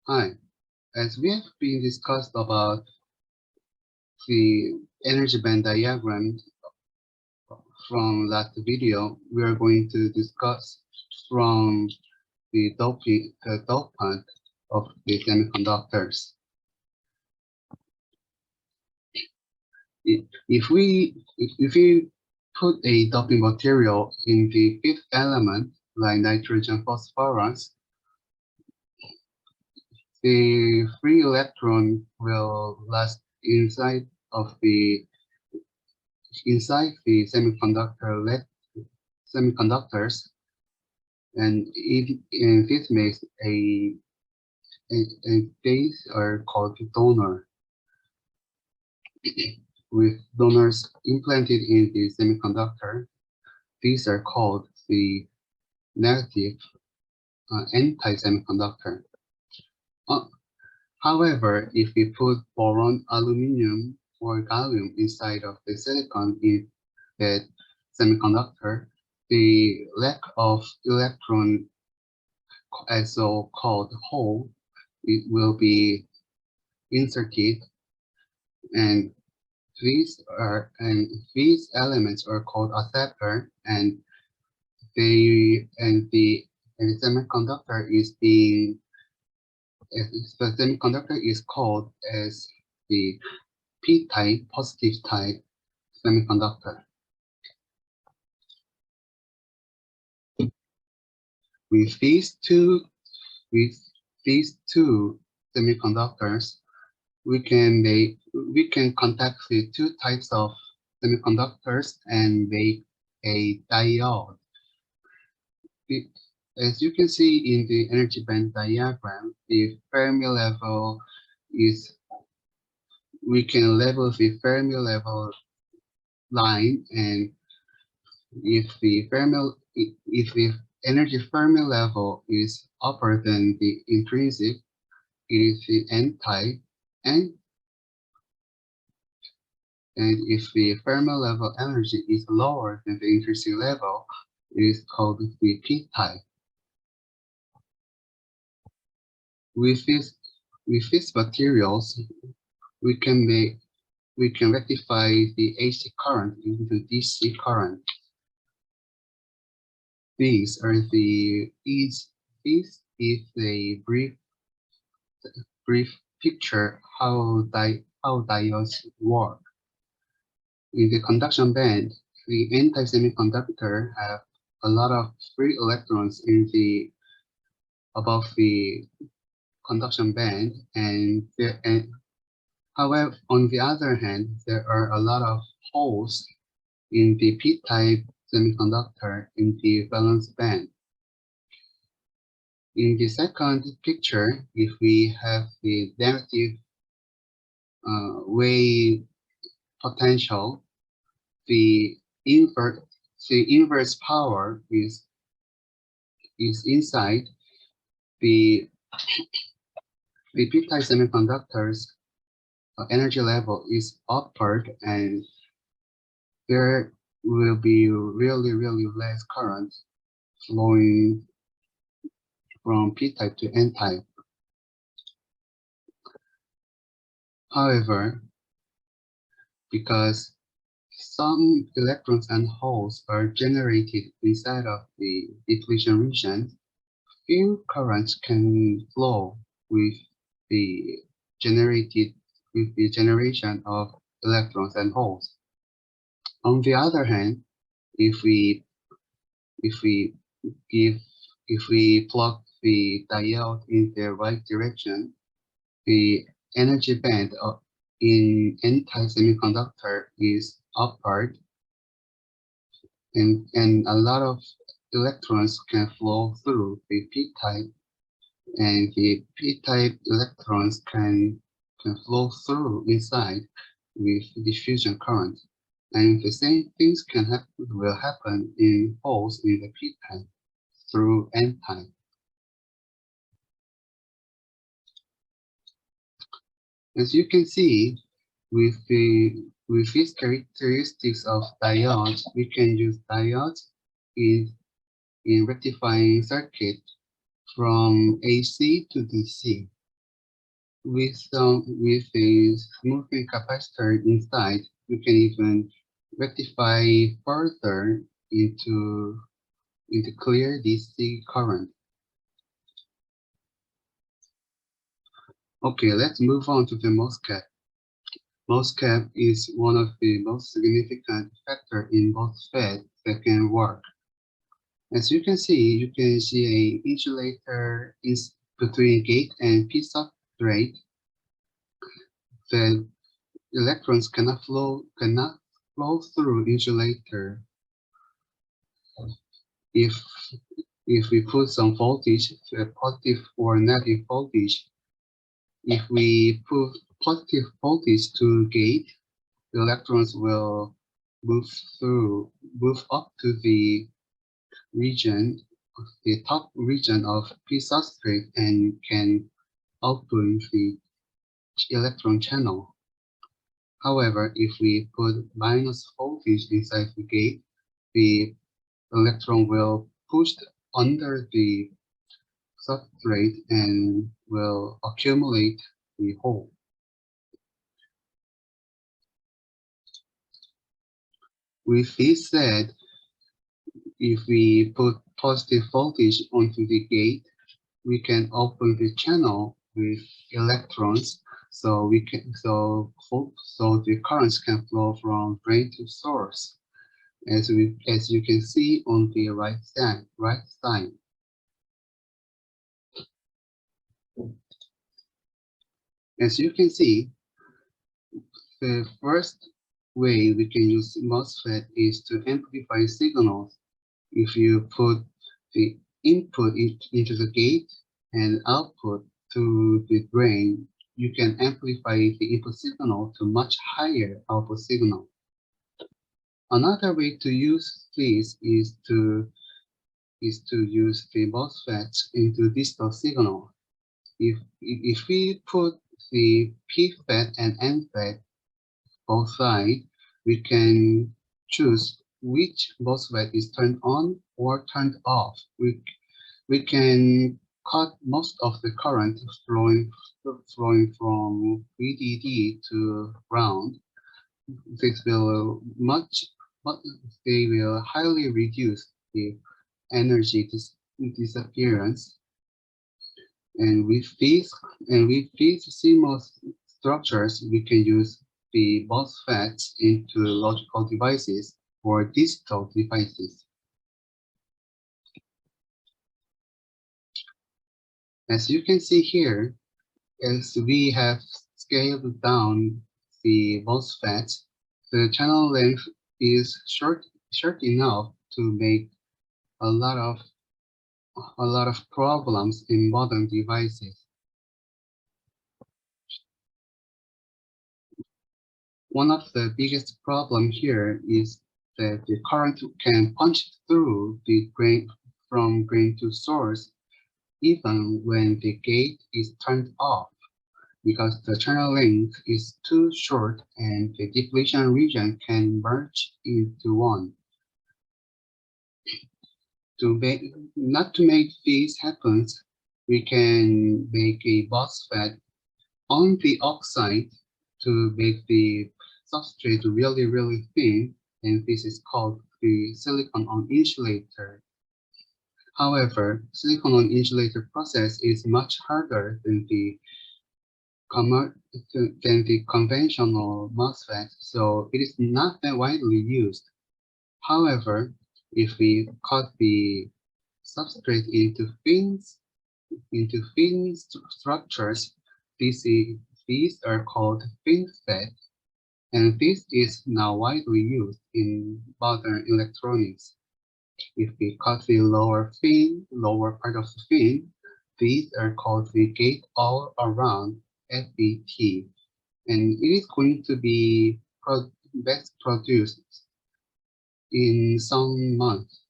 Hi, as we have been discussed about the energy band diagram from last video, we are going to discuss from the dopant of the semiconductors. If we put a doping material in the fifth element, like nitrogen phosphorus, the free electron will last of the inside the semiconductors, and this makes a base are called donor. With donors implanted in the semiconductor, these are called the negative anti-semiconductor. However, if we put boron, aluminum, or gallium inside of the silicon in that semiconductor, the lack of electron, as so-called hole, it will be inserted, and these elements are called acceptor, and the semiconductor is called as the p-type, positive type semiconductor. With these two semiconductors, we can contact the two types of semiconductors and make a diode. As you can see in the energy band diagram, the Fermi level is, we can label the Fermi level line, and if the energy Fermi level is upper than the intrinsic, it is the n-type, and if the Fermi level energy is lower than the intrinsic level, it is called the p-type. With these materials, we can rectify the AC current into DC current. This is a brief picture how diodes work. In the conduction band, the anti-semiconductor have a lot of free electrons above the conduction band, and however, on the other hand, there are a lot of holes in the p-type semiconductor in the valence band. In the second picture, if we have the negative wave potential, the inverse power is inside the p-type semiconductor's energy level is upward, and there will be really less current flowing from p-type to n-type. However, because some electrons and holes are generated inside of the depletion region, few currents can flow with the generation of electrons and holes. On the other hand, if we plug the diode in the right direction, the energy band in anti-semiconductor is upward, and a lot of electrons can flow through the p-type, and the p-type electrons can flow through inside with diffusion current, and the same things will happen in holes in the p-type through n-type. As you can see, with these characteristics of diodes, we can use diodes in rectifying circuit from AC to DC. with a smoothing capacitor inside, you can even rectify further into clear DC current. Okay, let's move on to the MOSFET. MOSFET is one of the most significant factor in MOSFET that can work. As you can see a insulator is between gate and P substrate. The electrons cannot flow through insulator if we put some voltage, positive or negative voltage. If we put positive voltage to gate, the electrons will move up to the region, the top region of P substrate, and can output the electron channel. However, if we put minus voltage inside the gate, the electron will push under the substrate and will accumulate the hole. With this said, if we put positive voltage onto the gate, we can open the channel with electrons, so the currents can flow from drain to source, as you can see on the right side. As you can see, the first way we can use MOSFET is to amplify signals. If you put the input into the gate and output to the drain, you can amplify the input signal to much higher output signal. Another way to use this is to use the MOSFETs into digital signal. If we put the PFET and MFET both sides, we can choose which MOSFET is turned on or turned off. We can cut most of the current flowing from VDD to ground. This will they will highly reduce the energy disappearance. And with these CMOS structures, we can use the MOSFETs into logical devices or digital devices. As you can see here, as we have scaled down the MOSFETs, the channel length is short enough to make a lot of problems in modern devices. One of the biggest problem here is that the current can punch through the drain from drain to source even when the gate is turned off, because the channel length is too short and the depletion region can merge into one. Not to make this happen, we can make a MOSFET on the oxide to make the substrate really thin, and this is called the silicon-on insulator. However, silicon-on insulator process is much harder than the conventional MOSFET, so it is not that widely used. However, if we cut the substrate into thin structures, these are called FinFET, and this is now widely used in modern electronics. If we cut the lower part of the fin, these are called the gate-all-around FET, and it is going to be best produced in some months.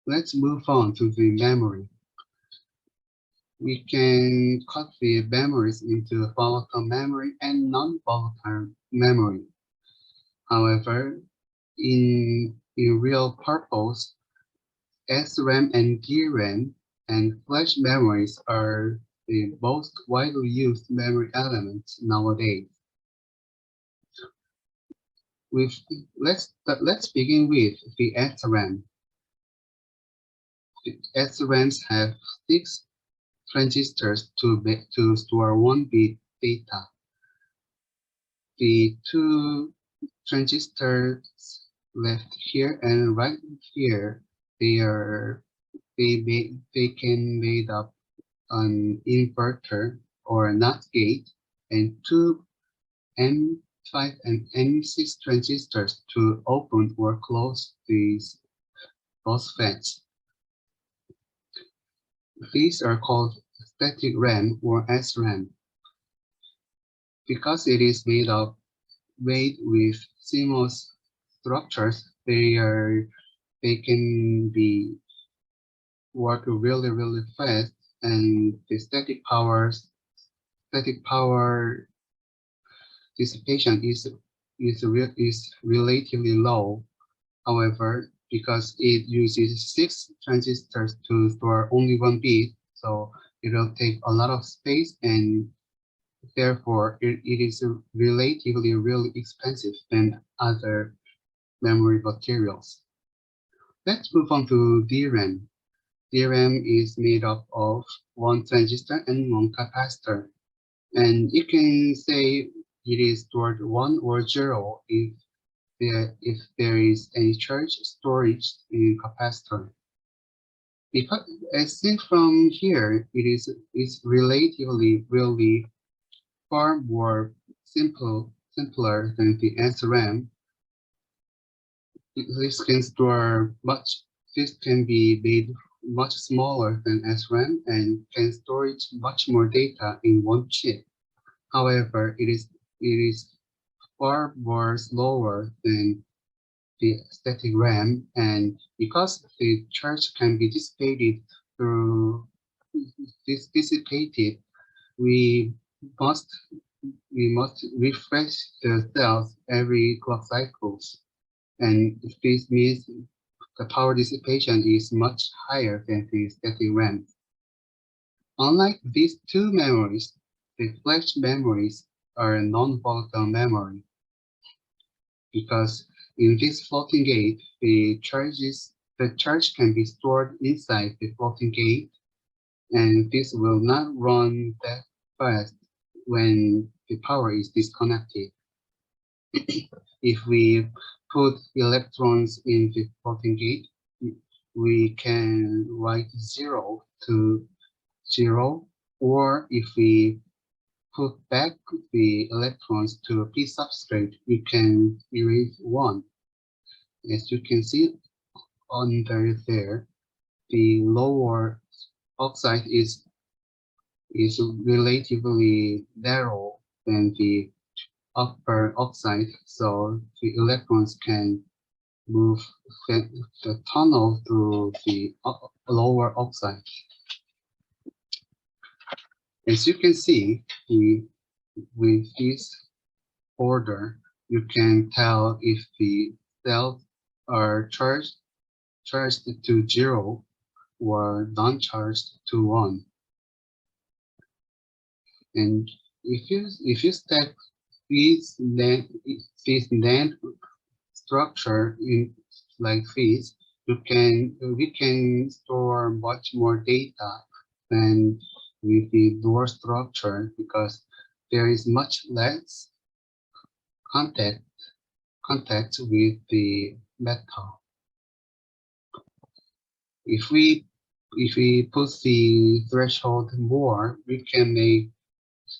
Let's move on to the memory. We can cut the memories into volatile memory and non-volatile memory. However, in real purpose, SRAM and DRAM and flash memories are the most widely used memory elements nowadays. Let's begin with the SRAM. The SRAMs have 6 transistors to store 1-bit data. The 2 transistors left here and right here, they can made up an inverter or a NOT gate, and 2 M5 and M6 transistors to open or close these MOSFETs. These are called static RAM or SRAM. Because it is made with CMOS structures, they can be work really fast, and the static power dissipation is relatively low. However, because it uses 6 transistors to store only 1 bit, so it will take a lot of space, and therefore it is relatively really expensive than other memory materials. Let's move on to DRAM. DRAM is made up of 1 transistor and 1 capacitor. And you can say it is stored 1 or 0 if there is any charge storage in capacitor. Because as seen from here, it is relatively really far more simpler than the SRAM. This can be made much smaller than SRAM and can store much more data in one chip. However, it is far more slower than the static RAM, and because the charge can be dissipated through we must refresh the cells every clock cycles, and this means the power dissipation is much higher than the static RAM. Unlike these two memories, the flash memories are a non-volatile memory, because in this floating gate, the charge can be stored inside the floating gate, and this will not run that fast when the power is disconnected. If we put electrons in the floating gate, we can write 0 to 0, or if we put back the electrons to a p substrate, we can erase 1. As you can see under there, the lower oxide is relatively narrow than the upper oxide, so the electrons can move the tunnel through the lower oxide. As you can see, with this order, you can tell if the cells are charged to 0 or non-charged to 1. And if you stack this NAND structure in like this, we can store much more data than with the door structure, because there is much less contact with the metal. If we put the threshold more, we can make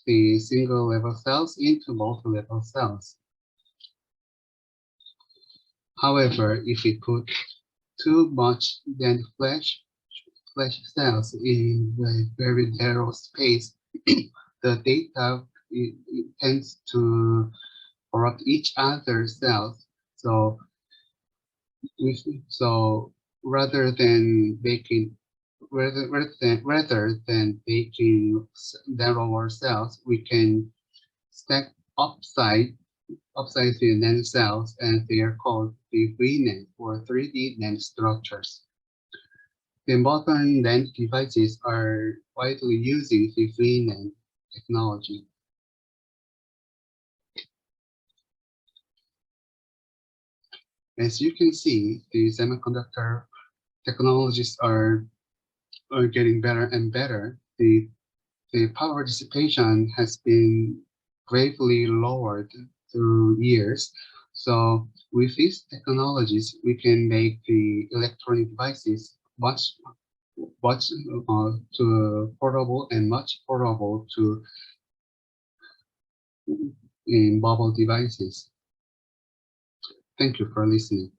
the single level cells into multi-level cells. However, if we put too much then flash cells in a very narrow space, the data it tends to corrupt each other's cells. So rather than making narrower cells, we can stack upside the NAND cells, and they are called the VNAND or 3D NAND structures. The modern NAND devices are widely using the free NAND technology. As you can see, the semiconductor technologies are getting better and better. The power dissipation has been greatly lowered through years. So with these technologies, we can make the electronic devices much to portable and much portable to in mobile devices. Thank you for listening.